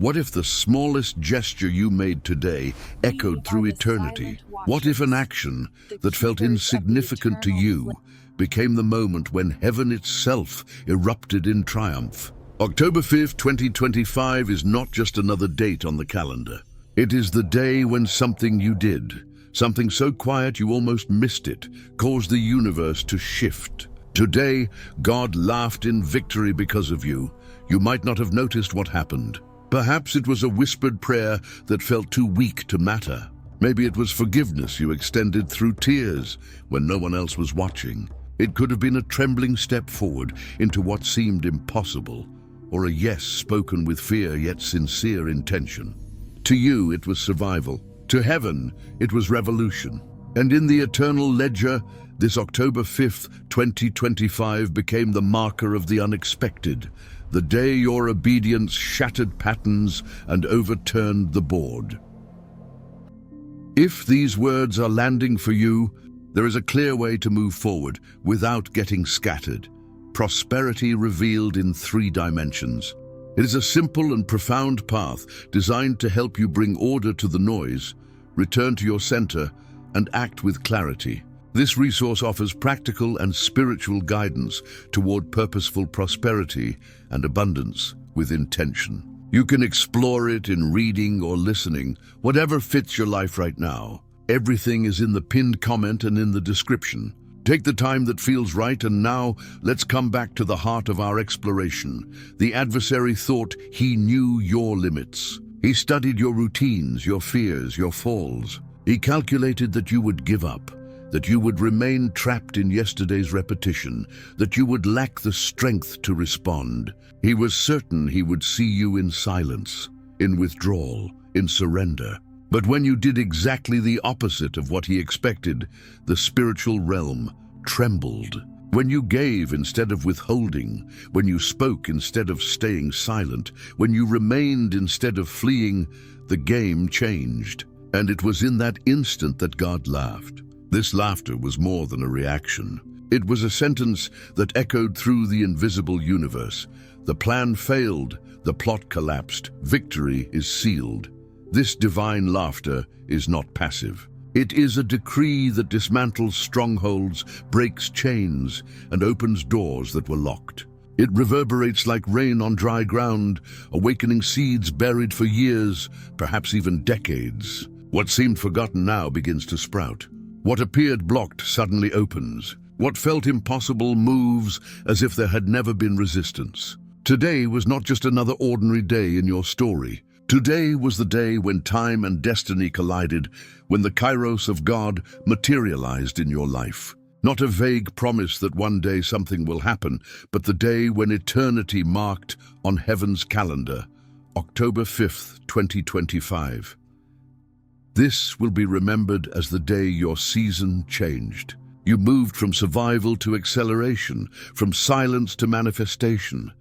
What if the smallest gesture you made today echoed through eternity? What if an action that felt insignificant to you became the moment when heaven itself erupted in triumph? October 5th, 2025 is not just another date on the calendar. It is the day when something you did, something so quiet you almost missed it, caused the universe to shift. Today, God laughed in victory because of you. You might not have noticed what happened. Perhaps it was a whispered prayer that felt too weak to matter. Maybe it was forgiveness you extended through tears when no one else was watching. It could have been a trembling step forward into what seemed impossible, or a yes spoken with fear yet sincere intention. To you, it was survival. To heaven, it was revolution. And in the eternal ledger, this October 5th, 2025 became the marker of the unexpected, the day your obedience shattered patterns and overturned the board. If these words are landing for you, there is a clear way to move forward without getting scattered. Prosperity revealed in 3 dimensions. It is a simple and profound path designed to help you bring order to the noise, return to your center, and act with clarity. This resource offers practical and spiritual guidance toward purposeful prosperity and abundance with intention. You can explore it in reading or listening, whatever fits your life right now. Everything is in the pinned comment and in the description. Take the time that feels right, and now let's come back to the heart of our exploration. The adversary thought he knew your limits. He studied your routines, your fears, your falls. He calculated that you would give up, that you would remain trapped in yesterday's repetition, that you would lack the strength to respond. He was certain he would see you in silence, in withdrawal, in surrender. But when you did exactly the opposite of what he expected, the spiritual realm trembled. When you gave instead of withholding, when you spoke instead of staying silent, when you remained instead of fleeing, the game changed. And it was in that instant that God laughed. This laughter was more than a reaction. It was a sentence that echoed through the invisible universe. The plan failed, the plot collapsed, victory is sealed. This divine laughter is not passive. It is a decree that dismantles strongholds, breaks chains, and opens doors that were locked. It reverberates like rain on dry ground, awakening seeds buried for years, perhaps even decades. What seemed forgotten now begins to sprout. What appeared blocked suddenly opens. What felt impossible moves as if there had never been resistance. Today was not just another ordinary day in your story. Today was the day when time and destiny collided, when the kairos of God materialized in your life. Not a vague promise that one day something will happen, but the day when eternity marked on heaven's calendar, October 5th, 2025. This will be remembered as the day your season changed. You moved from survival to acceleration, from silence to manifestation,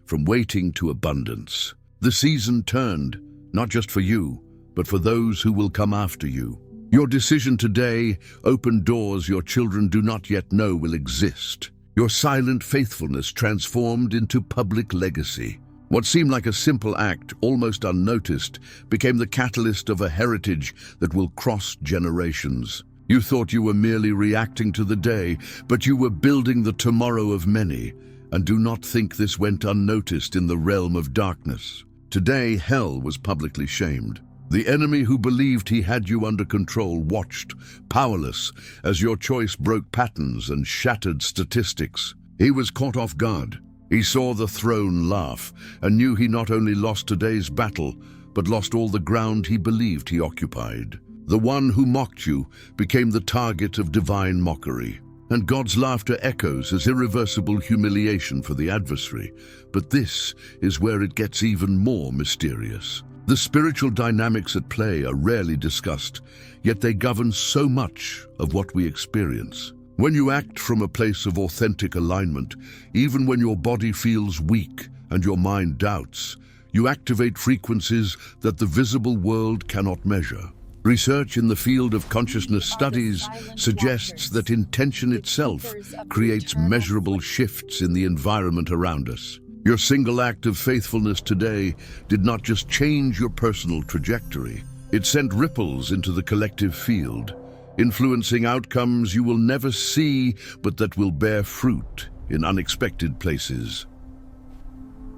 from waiting to abundance. The season turned, not just for you, but for those who will come after you. Your decision today opened doors your children do not yet know will exist. Your silent faithfulness transformed into public legacy. What seemed like a simple act, almost unnoticed, became the catalyst of a heritage that will cross generations. You thought you were merely reacting to the day, but you were building the tomorrow of many, and do not think this went unnoticed in the realm of darkness. Today, hell was publicly shamed. The enemy who believed he had you under control watched, powerless, as your choice broke patterns and shattered statistics. He was caught off guard. He saw the throne laugh and knew he not only lost today's battle, but lost all the ground he believed he occupied. The one who mocked you became the target of divine mockery, and God's laughter echoes as irreversible humiliation for the adversary. But this is where it gets even more mysterious. The spiritual dynamics at play are rarely discussed, yet they govern so much of what we experience. When you act from a place of authentic alignment, even when your body feels weak and your mind doubts, you activate frequencies that the visible world cannot measure. Research in the field of consciousness studies suggests that intention itself creates measurable shifts in the environment around us. Your single act of faithfulness today did not just change your personal trajectory. It sent ripples into the collective field, influencing outcomes you will never see, but that will bear fruit in unexpected places.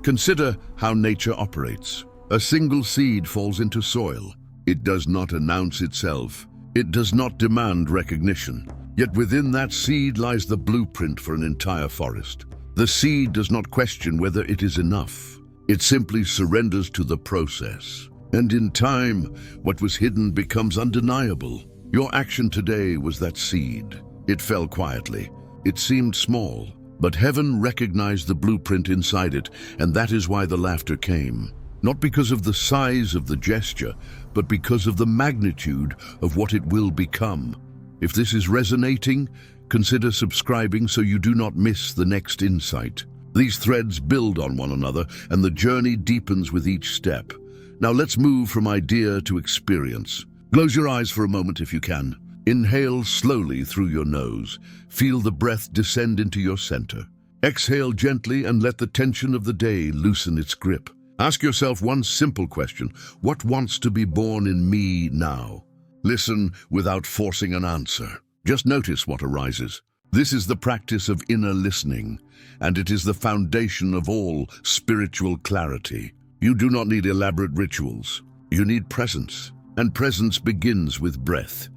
Consider how nature operates. A single seed falls into soil. It does not announce itself. It does not demand recognition. Yet within that seed lies the blueprint for an entire forest. The seed does not question whether it is enough. It simply surrenders to the process. And in time, what was hidden becomes undeniable. Your action today was that seed. It fell quietly. It seemed small, but heaven recognized the blueprint inside it, and that is why the laughter came. Not because of the size of the gesture, but because of the magnitude of what it will become. If this is resonating, consider subscribing so you do not miss the next insight. These threads build on one another, and the journey deepens with each step. Now let's move from idea to experience. Close your eyes for a moment if you can. Inhale slowly through your nose. Feel the breath descend into your center. Exhale gently and let the tension of the day loosen its grip. Ask yourself one simple question: what wants to be born in me now? Listen without forcing an answer. Just notice what arises. This is the practice of inner listening, and it is the foundation of all spiritual clarity. You do not need elaborate rituals. You need presence, and presence begins with breath.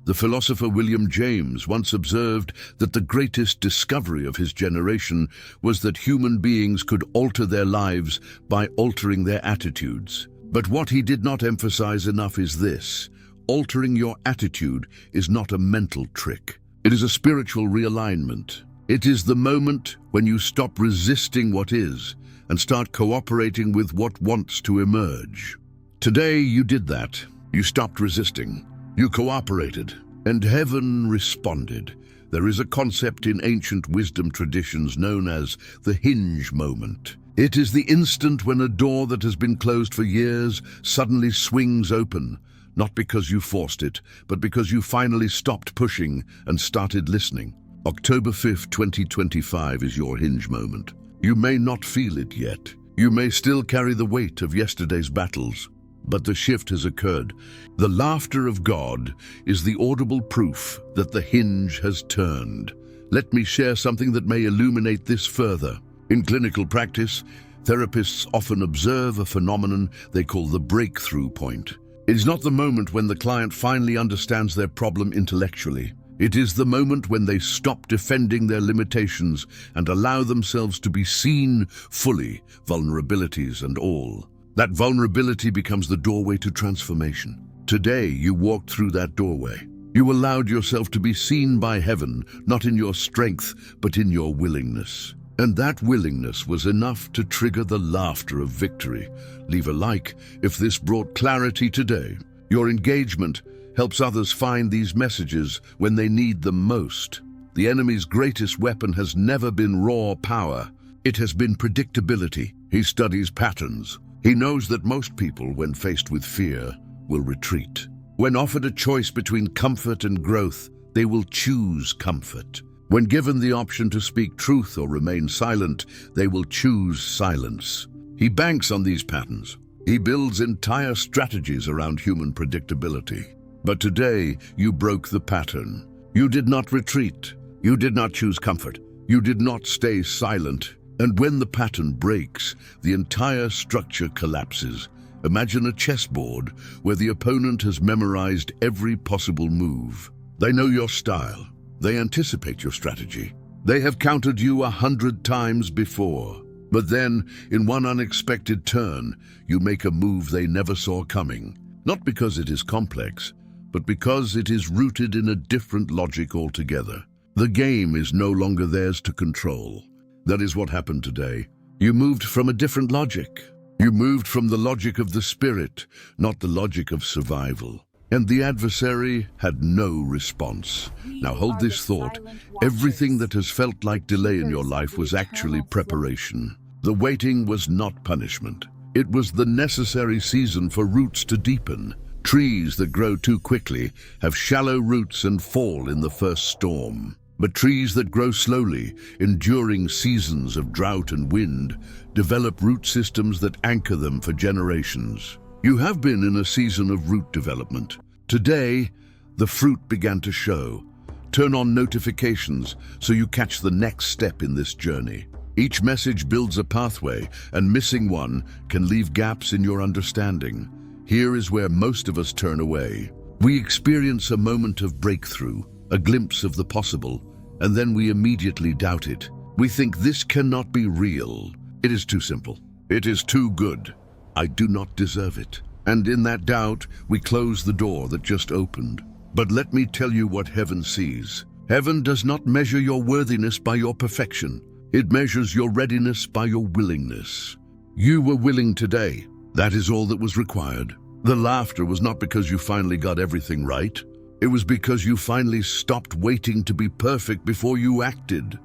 The philosopher William James once observed that the greatest discovery of his generation was that human beings could alter their lives by altering their attitudes. But what he did not emphasize enough is this: altering your attitude is not a mental trick. It is a spiritual realignment. It is the moment when you stop resisting what is and start cooperating with what wants to emerge. Today you did that. You stopped resisting. You cooperated, and heaven responded. There is a concept in ancient wisdom traditions known as the hinge moment. It is the instant when a door that has been closed for years suddenly swings open, not because you forced it, but because you finally stopped pushing and started listening. October 5th, 2025 is your hinge moment. You may not feel it yet. You may still carry the weight of yesterday's battles. But the shift has occurred. The laughter of God is the audible proof that the hinge has turned. Let me share something that may illuminate this further. In clinical practice, therapists often observe a phenomenon they call the breakthrough point. It is not the moment when the client finally understands their problem intellectually. It is the moment when they stop defending their limitations and allow themselves to be seen fully, vulnerabilities and all. That vulnerability becomes the doorway to transformation. Today, you walked through that doorway. You allowed yourself to be seen by heaven, not in your strength, but in your willingness. And that willingness was enough to trigger the laughter of victory. Leave a like if this brought clarity today. Your engagement helps others find these messages when they need them most. The enemy's greatest weapon has never been raw power. It has been predictability. He studies patterns. He knows that most people, when faced with fear, will retreat. When offered a choice between comfort and growth, they will choose comfort. When given the option to speak truth or remain silent, they will choose silence. He banks on these patterns. He builds entire strategies around human predictability. But today, you broke the pattern. You did not retreat. You did not choose comfort. You did not stay silent. And when the pattern breaks, the entire structure collapses. Imagine a chessboard where the opponent has memorized every possible move. They know your style. They anticipate your strategy. They have countered you 100 times before. But then, in one unexpected turn, you make a move they never saw coming. Not because it is complex, but because it is rooted in a different logic altogether. The game is no longer theirs to control. That is what happened today. You moved from a different logic. You moved from the logic of the spirit, not the logic of survival. And the adversary had no response. Now hold this thought. Everything that has felt like delay in your life was actually preparation. The waiting was not punishment. It was the necessary season for roots to deepen. Trees that grow too quickly have shallow roots and fall in the first storm. But trees that grow slowly, enduring seasons of drought and wind, develop root systems that anchor them for generations. You have been in a season of root development. Today, the fruit began to show. Turn on notifications so you catch the next step in this journey. Each message builds a pathway, and missing one can leave gaps in your understanding. Here is where most of us turn away. We experience a moment of breakthrough, a glimpse of the possible, and then we immediately doubt it. We think this cannot be real. It is too simple. It is too good. I do not deserve it. And in that doubt, we close the door that just opened. But let me tell you what heaven sees. Heaven does not measure your worthiness by your perfection. It measures your readiness by your willingness. You were willing today. That is all that was required. The laughter was not because you finally got everything right. It was because you finally stopped waiting to be perfect before you acted.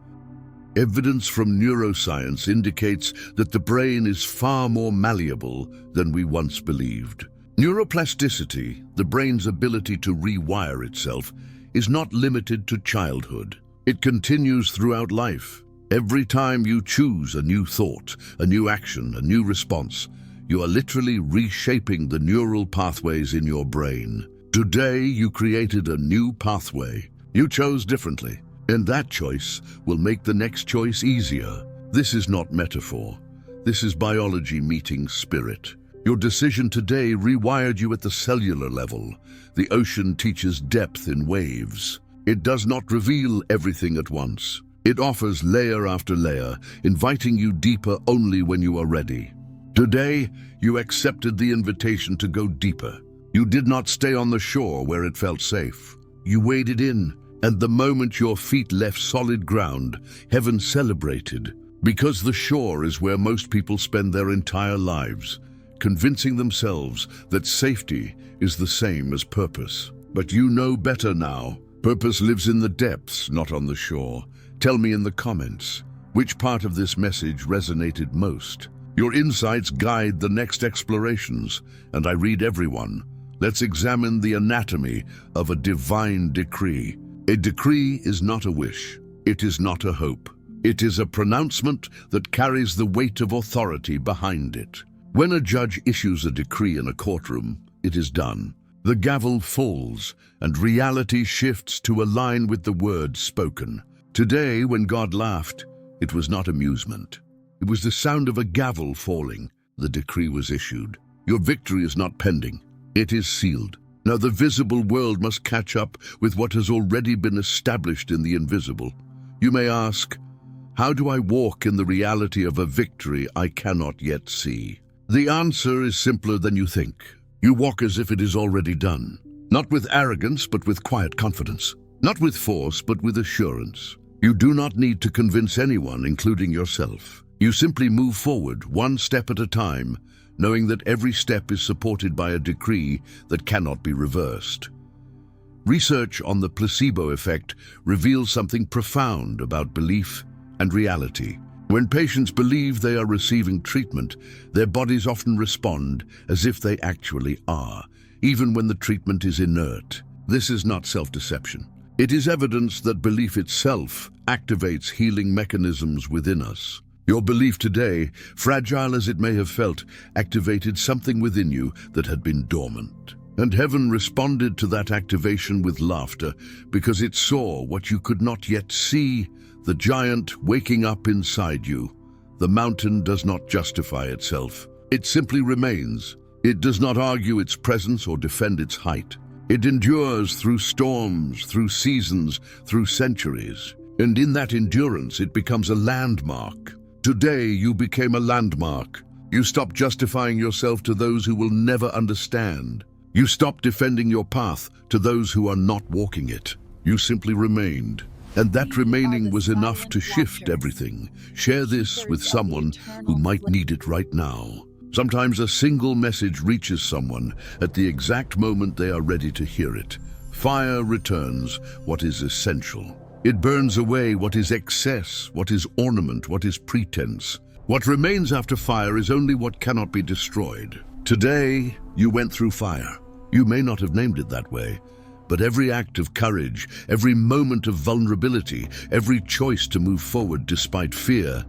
Evidence from neuroscience indicates that the brain is far more malleable than we once believed. Neuroplasticity, the brain's ability to rewire itself, is not limited to childhood. It continues throughout life. Every time you choose a new thought, a new action, a new response, you are literally reshaping the neural pathways in your brain. Today, you created a new pathway. You chose differently, and that choice will make the next choice easier. This is not metaphor. This is biology meeting spirit. Your decision today rewired you at the cellular level. The ocean teaches depth in waves. It does not reveal everything at once. It offers layer after layer, inviting you deeper only when you are ready. Today, you accepted the invitation to go deeper. You did not stay on the shore where it felt safe. You waded in, and the moment your feet left solid ground, heaven celebrated. Because the shore is where most people spend their entire lives, convincing themselves that safety is the same as purpose. But you know better now. Purpose lives in the depths, not on the shore. Tell me in the comments, which part of this message resonated most? Your insights guide the next explorations, and I read everyone. Let's examine the anatomy of a divine decree. A decree is not a wish. It is not a hope. It is a pronouncement that carries the weight of authority behind it. When a judge issues a decree in a courtroom, it is done. The gavel falls, and reality shifts to align with the words spoken. Today, when God laughed, it was not amusement. It was the sound of a gavel falling. The decree was issued. Your victory is not pending. It is sealed. Now the visible world must catch up with what has already been established in the invisible. You may ask, how do I walk in the reality of a victory I cannot yet see? The answer is simpler than you think. You walk as if it is already done. Not with arrogance, but with quiet confidence. Not with force, but with assurance. You do not need to convince anyone, including yourself. You simply move forward, one step at a time, knowing that every step is supported by a decree that cannot be reversed. Research on the placebo effect reveals something profound about belief and reality. When patients believe they are receiving treatment, their bodies often respond as if they actually are, even when the treatment is inert. This is not self-deception. It is evidence that belief itself activates healing mechanisms within us. Your belief today, fragile as it may have felt, activated something within you that had been dormant. And heaven responded to that activation with laughter because it saw what you could not yet see, the giant waking up inside you. The mountain does not justify itself. It simply remains. It does not argue its presence or defend its height. It endures through storms, through seasons, through centuries. And in that endurance, it becomes a landmark. Today, you became a landmark. You stopped justifying yourself to those who will never understand. You stopped defending your path to those who are not walking it. You simply remained. And that remaining was enough to shift everything. Share this with someone who might need it right now. Sometimes a single message reaches someone at the exact moment they are ready to hear it. Fire returns what is essential. It burns away what is excess, what is ornament, what is pretense. What remains after fire is only what cannot be destroyed. Today, you went through fire. You may not have named it that way, But every act of courage, every moment of vulnerability, every choice to move forward despite fear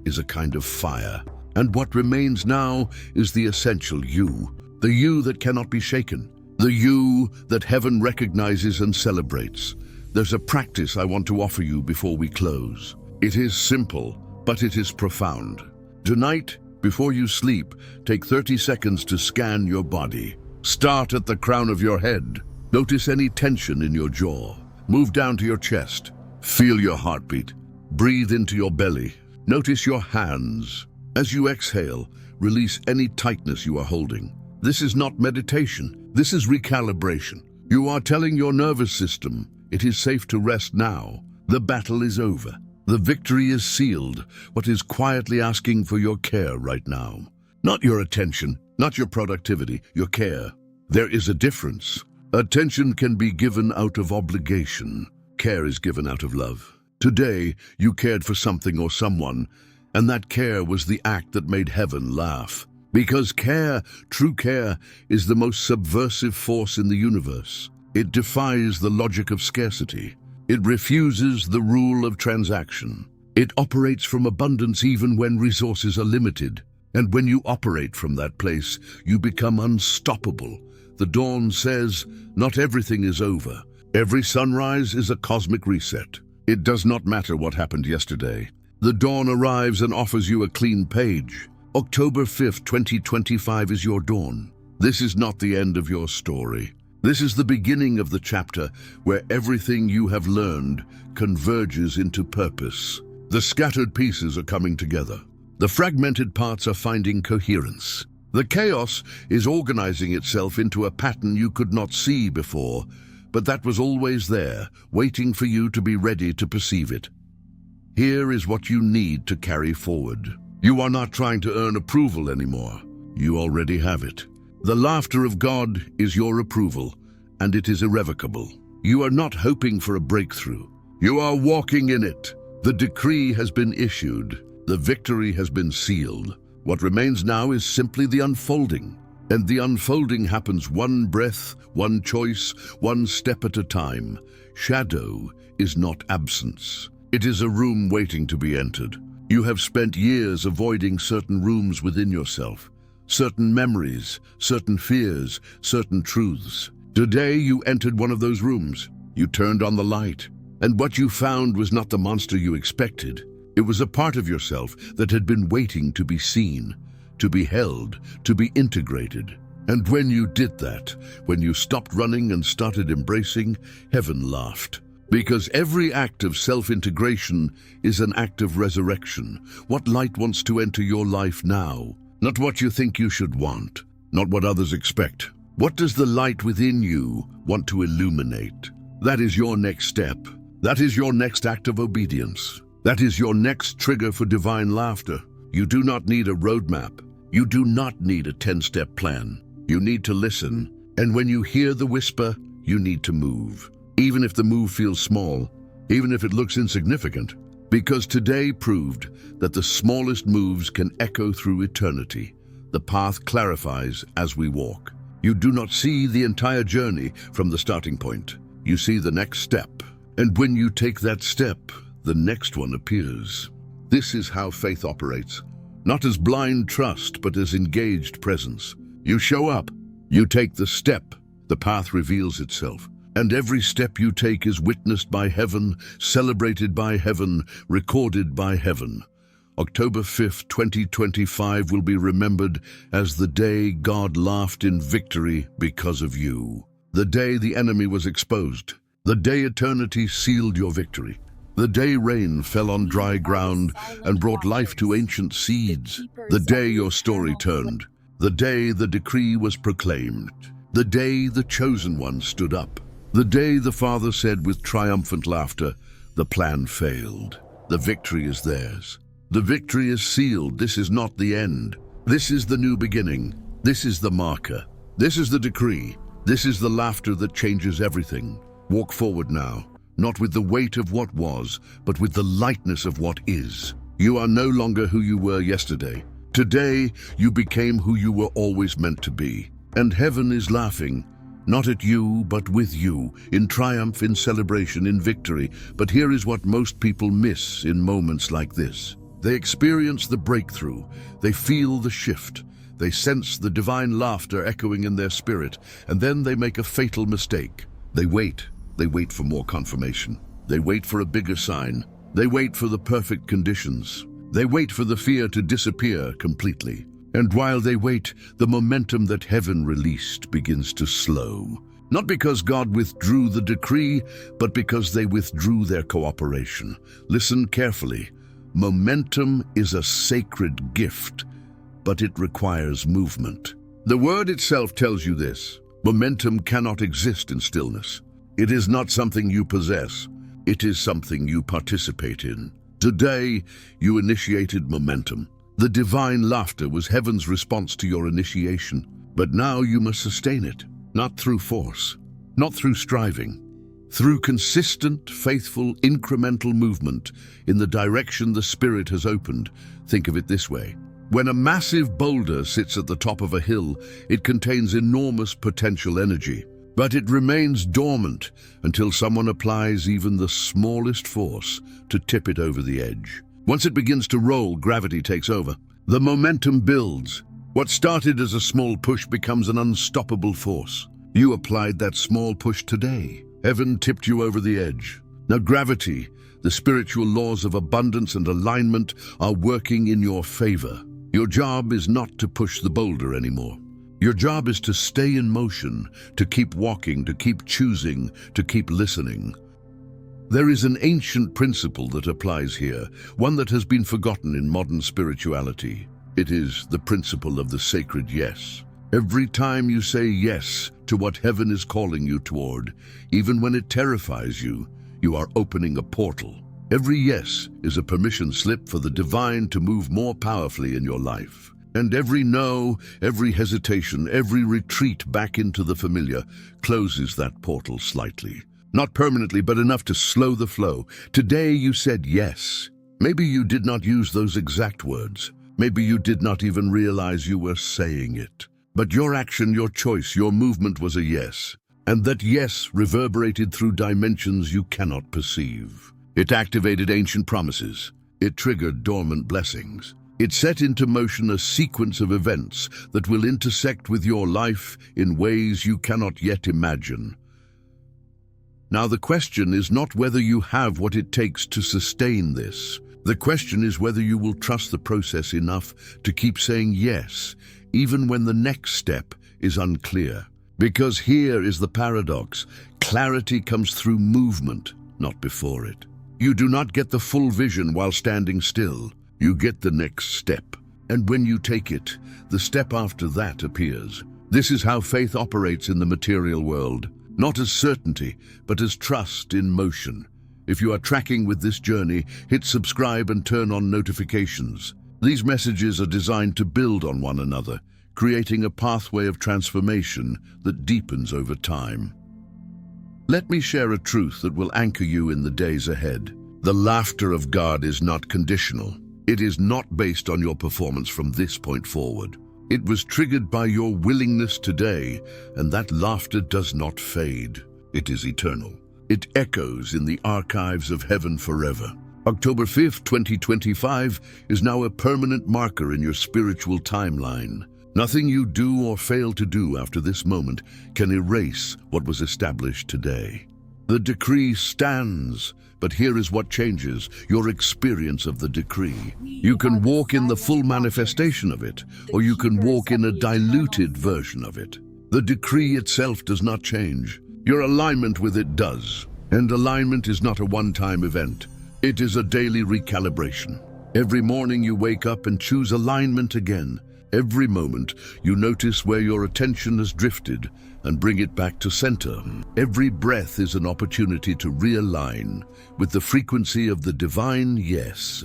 is a kind of fire. And what remains now is the essential you, the you that cannot be shaken, the you that heaven recognizes and celebrates. There's a practice I want to offer you before we close. It is simple, but it is profound. Tonight, before you sleep, take 30 seconds to scan your body. Start at the crown of your head. Notice any tension in your jaw. Move down to your chest. Feel your heartbeat. Breathe into your belly. Notice your hands. As you exhale, release any tightness you are holding. This is not meditation. This is recalibration. You are telling your nervous system, it is safe to rest now. The battle is over. The victory is sealed. What is quietly asking for your care right now? Not your attention, not your productivity, your care. There is a difference. Attention can be given out of obligation. Care is given out of love. Today, you cared for something or someone, and that care was the act that made heaven laugh. Because care, true care, is the most subversive force in the universe. It defies the logic of scarcity. It refuses the rule of transaction. It operates from abundance even when resources are limited. And when you operate from that place, you become unstoppable. The dawn says, not everything is over. Every sunrise is a cosmic reset. It does not matter what happened yesterday. The dawn arrives and offers you a clean page. October 5th, 2025 is your dawn. This is not the end of your story. This is the beginning of the chapter where everything you have learned converges into purpose. The scattered pieces are coming together. The fragmented parts are finding coherence. The chaos is organizing itself into a pattern you could not see before, but that was always there, waiting for you to be ready to perceive it. Here is what you need to carry forward. You are not trying to earn approval anymore. You already have it. The laughter of God is your approval, and it is irrevocable. You are not hoping for a breakthrough. You are walking in it. The decree has been issued. The victory has been sealed. What remains now is simply the unfolding. And the unfolding happens one breath, one choice, one step at a time. Shadow is not absence. It is a room waiting to be entered. You have spent years avoiding certain rooms within yourself, certain memories, certain fears, certain truths. Today you entered one of those rooms. You turned on the light, and what you found was not the monster you expected. It was a part of yourself that had been waiting to be seen, to be held, to be integrated. And when you did that, when you stopped running and started embracing, heaven laughed. Because every act of self-integration is an act of resurrection. What light wants to enter your life now? Not what you think you should want, not what others expect. What does the light within you want to illuminate? That is your next step. That is your next act of obedience. That is your next trigger for divine laughter. You do not need a roadmap. You do not need a 10-step plan. You need to listen. And when you hear the whisper, you need to move. Even if the move feels small, even if it looks insignificant, because today proved that the smallest moves can echo through eternity. The path clarifies as we walk. You do not see the entire journey from the starting point. You see the next step. And when you take that step, the next one appears. This is how faith operates. Not as blind trust, but as engaged presence. You show up. You take the step. The path reveals itself. And every step you take is witnessed by heaven, celebrated by heaven, recorded by heaven. October 5th, 2025 will be remembered as the day God laughed in victory because of you. The day the enemy was exposed. The day eternity sealed your victory. The day rain fell on dry ground and brought life to ancient seeds. The day your story turned. The day the decree was proclaimed. The day the chosen one stood up. The day the Father said with triumphant laughter, the plan failed. The victory is theirs. The victory is sealed. This is not the end. This is the new beginning. This is the marker. This is the decree. This is the laughter that changes everything. Walk forward now, not with the weight of what was, but with the lightness of what is. You are no longer who you were yesterday. Today, you became who you were always meant to be. And heaven is laughing. not at you, but with you, in triumph, in celebration, in victory. But here is what most people miss in moments like this. They experience the breakthrough, they feel the shift, they sense the divine laughter echoing in their spirit, and then they make a fatal mistake. They wait for more confirmation. They wait for a bigger sign. They wait for the perfect conditions. They wait for the fear to disappear completely. And while they wait, the momentum that heaven released begins to slow. Not because God withdrew the decree, but because they withdrew their cooperation. Listen carefully. Momentum is a sacred gift, but it requires movement. The word itself tells you this. Momentum cannot exist in stillness. It is not something you possess. It is something you participate in. Today, you initiated momentum. The divine laughter was heaven's response to your initiation. But now you must sustain it, not through force, not through striving, through consistent, faithful, incremental movement in the direction the Spirit has opened. Think of it this way. When a massive boulder sits at the top of a hill, it contains enormous potential energy, but it remains dormant until someone applies even the smallest force to tip it over the edge. Once it begins to roll, gravity takes over. The momentum builds. What started as a small push becomes an unstoppable force. You applied that small push today. Heaven tipped you over the edge. Now gravity, the spiritual laws of abundance and alignment are working in your favor. Your job is not to push the boulder anymore. Your job is to stay in motion, to keep walking, to keep choosing, to keep listening. There is an ancient principle that applies here, one that has been forgotten in modern spirituality. It is the principle of the sacred yes. Every time you say yes to what heaven is calling you toward, even when it terrifies you, you are opening a portal. Every yes is a permission slip for the divine to move more powerfully in your life. And every no, every hesitation, every retreat back into the familiar closes that portal slightly. Not permanently, but enough to slow the flow. Today you said yes. Maybe you did not use those exact words. Maybe you did not even realize you were saying it. But your action, your choice, your movement was a yes. And that yes reverberated through dimensions you cannot perceive. It activated ancient promises. It triggered dormant blessings. It set into motion a sequence of events that will intersect with your life in ways you cannot yet imagine. Now the question is not whether you have what it takes to sustain this. The question is whether you will trust the process enough to keep saying yes, even when the next step is unclear. Because here is the paradox. Clarity comes through movement, not before it. You do not get the full vision while standing still. You get the next step. And when you take it, the step after that appears. This is how faith operates in the material world. Not as certainty, but as trust in motion. If you are tracking with this journey, hit subscribe and turn on notifications. These messages are designed to build on one another, creating a pathway of transformation that deepens over time. Let me share a truth that will anchor you in the days ahead. The laughter of God is not conditional. It is not based on your performance from this point forward. It was triggered by your willingness today, and that laughter does not fade. It is eternal. It echoes in the archives of heaven forever. October 5th, 2025 is now a permanent marker in your spiritual timeline. Nothing you do or fail to do after this moment can erase what was established today. The decree stands, but here is what changes: your experience of the decree. You can walk in the full manifestation of it, or you can walk in a diluted version of it. The decree itself does not change. Your alignment with it does. And alignment is not a one-time event. It is a daily recalibration. Every morning you wake up and choose alignment again. Every moment you notice where your attention has drifted and bring it back to center. Every breath is an opportunity to realign with the frequency of the divine yes.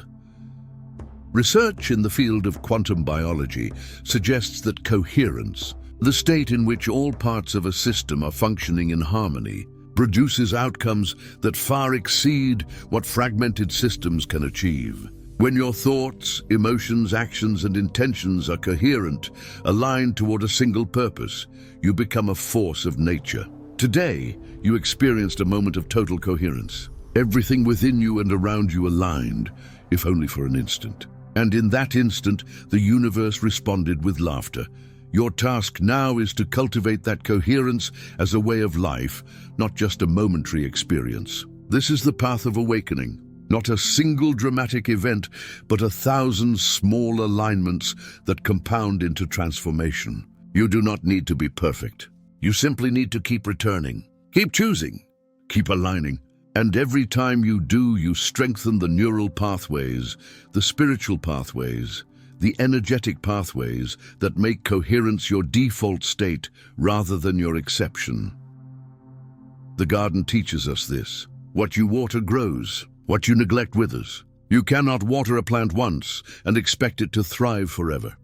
Research in the field of quantum biology suggests that coherence, the state in which all parts of a system are functioning in harmony, produces outcomes that far exceed what fragmented systems can achieve. When your thoughts, emotions, actions, and intentions are coherent, aligned toward a single purpose, you become a force of nature. Today, you experienced a moment of total coherence. Everything within you and around you aligned, if only for an instant. And in that instant, the universe responded with laughter. Your task now is to cultivate that coherence as a way of life, not just a momentary experience. This is the path of awakening. Not a single dramatic event, but 1,000 small alignments that compound into transformation. You do not need to be perfect. You simply need to keep returning, keep choosing, keep aligning. And every time you do, you strengthen the neural pathways, the spiritual pathways, the energetic pathways that make coherence your default state rather than your exception. The garden teaches us this. What you water grows. What you neglect withers. You cannot water a plant once and expect it to thrive forever.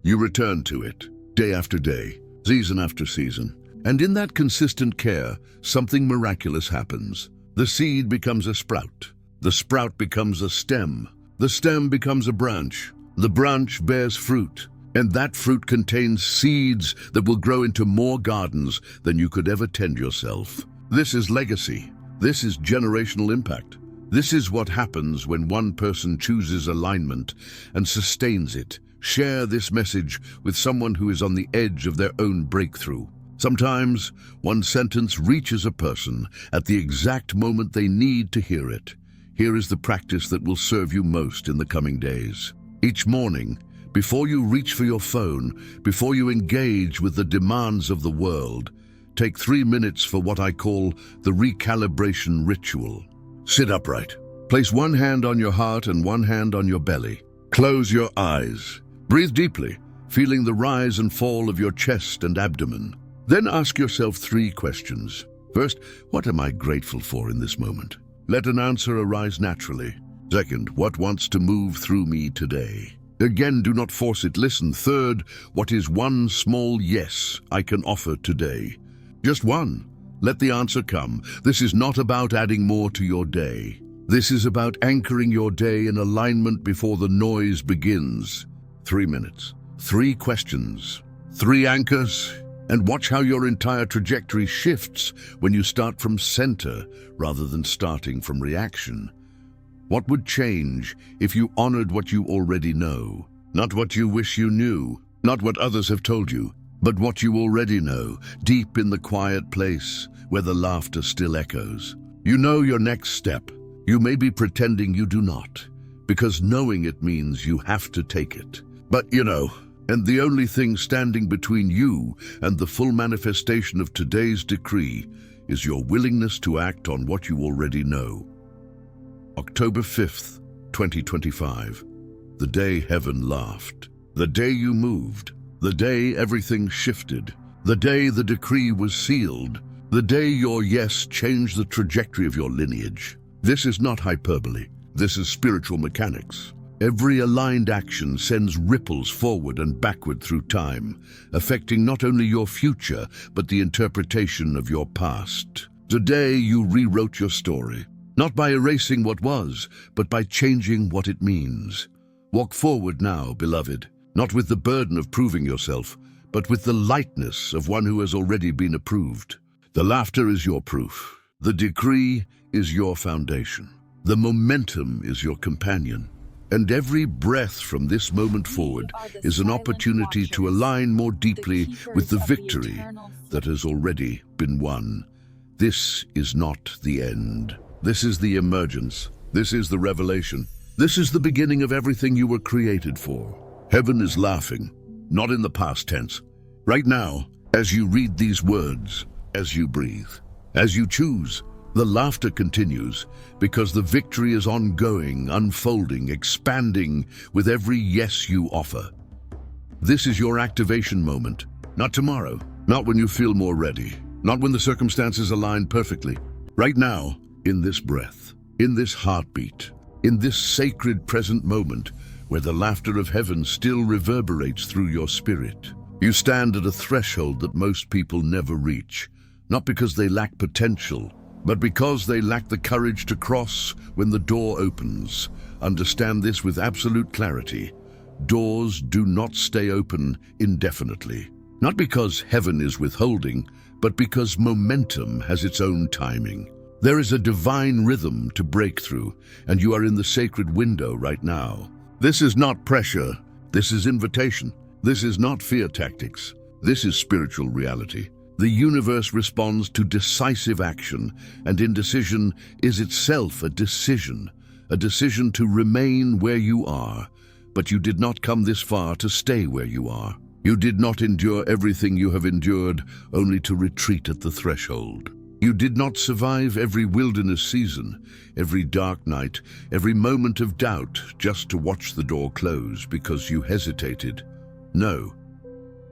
You return to it, day after day, season after season. And in that consistent care, something miraculous happens. The seed becomes a sprout. The sprout becomes a stem. The stem becomes a branch. The branch bears fruit. And that fruit contains seeds that will grow into more gardens than you could ever tend yourself. This is legacy. This is generational impact. This is what happens when one person chooses alignment and sustains it. Share this message with someone who is on the edge of their own breakthrough. Sometimes, one sentence reaches a person at the exact moment they need to hear it. Here is the practice that will serve you most in the coming days. Each morning, before you reach for your phone, before you engage with the demands of the world, take 3 minutes for what I call the recalibration ritual. Sit upright. Place one hand on your heart and one hand on your belly. Close your eyes. Breathe deeply, feeling the rise and fall of your chest and abdomen. Then ask yourself 3 questions. First, what am I grateful for in this moment? Let an answer arise naturally. Second, what wants to move through me today? Again, do not force it. Listen. Third, what is one small yes I can offer today? Just one. Let the answer come. This is not about adding more to your day. This is about anchoring your day in alignment before the noise begins. 3 minutes, 3 questions, 3 anchors, and watch how your entire trajectory shifts when you start from center rather than starting from reaction. What would change if you honored what you already know? Not what you wish you knew, not what others have told you, but what you already know, deep in the quiet place where the laughter still echoes. You know your next step. You may be pretending you do not, because knowing it means you have to take it. But you know, and the only thing standing between you and the full manifestation of today's decree is your willingness to act on what you already know. October 5th, 2025. The day heaven laughed. The day you moved. The day everything shifted. The day the decree was sealed. The day your yes changed the trajectory of your lineage. This is not hyperbole. This is spiritual mechanics. Every aligned action sends ripples forward and backward through time, affecting not only your future, but the interpretation of your past. Today you rewrote your story, not by erasing what was, but by changing what it means. Walk forward now, beloved, not with the burden of proving yourself, but with the lightness of one who has already been approved. The laughter is your proof. The decree is your foundation. The momentum is your companion. And every breath from this moment forward is an opportunity to align more deeply with the victory that has already been won. This is not the end. This is the emergence. This is the revelation. This is the beginning of everything you were created for. Heaven is laughing, not in the past tense. Right now, as you read these words, as you breathe, as you choose, the laughter continues because the victory is ongoing, unfolding, expanding with every yes you offer. This is your activation moment, not tomorrow, not when you feel more ready, not when the circumstances align perfectly. Right now, in this breath, in this heartbeat, in this sacred present moment where the laughter of heaven still reverberates through your spirit. You stand at a threshold that most people never reach, not because they lack potential, but because they lack the courage to cross when the door opens. Understand this with absolute clarity. Doors do not stay open indefinitely. Not because heaven is withholding, but because momentum has its own timing. There is a divine rhythm to breakthrough, and you are in the sacred window right now. This is not pressure. This is invitation. This is not fear tactics. This is spiritual reality. The universe responds to decisive action, and indecision is itself a decision to remain where you are. But you did not come this far to stay where you are. You did not endure everything you have endured only to retreat at the threshold. You did not survive every wilderness season, every dark night, every moment of doubt just to watch the door close because you hesitated. No,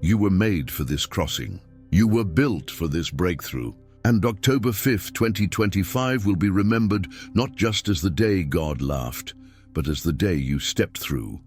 you were made for this crossing. You were built for this breakthrough. And October 5th, 2025 will be remembered not just as the day God laughed, but as the day you stepped through.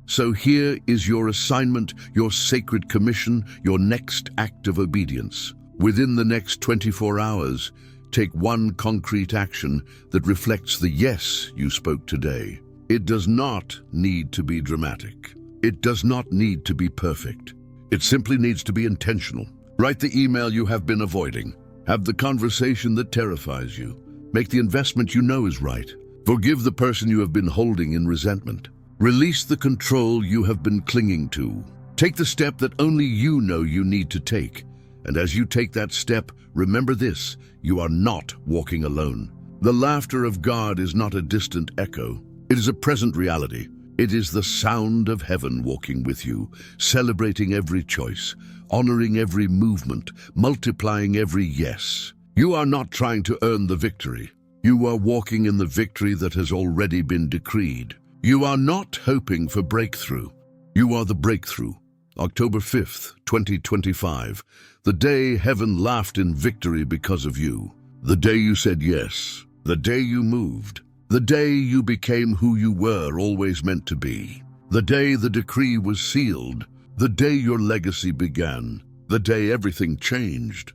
So here is your assignment, your sacred commission, your next act of obedience. Within the next 24 hours, take one concrete action that reflects the yes you spoke today. It does not need to be dramatic. It does not need to be perfect. It simply needs to be intentional. Write the email you have been avoiding. Have the conversation that terrifies you. Make the investment you know is right. Forgive the person you have been holding in resentment. Release the control you have been clinging to. Take the step that only you know you need to take. And as you take that step, remember this: you are not walking alone. The laughter of God is not a distant echo. It is a present reality. It is the sound of heaven walking with you, celebrating every choice, honoring every movement, multiplying every yes. You are not trying to earn the victory. You are walking in the victory that has already been decreed. You are not hoping for breakthrough. You are the breakthrough. October 5th, 2025, the day heaven laughed in victory because of you. The day you said yes. The day you moved. The day you became who you were always meant to be. The day the decree was sealed. The day your legacy began. The day everything changed.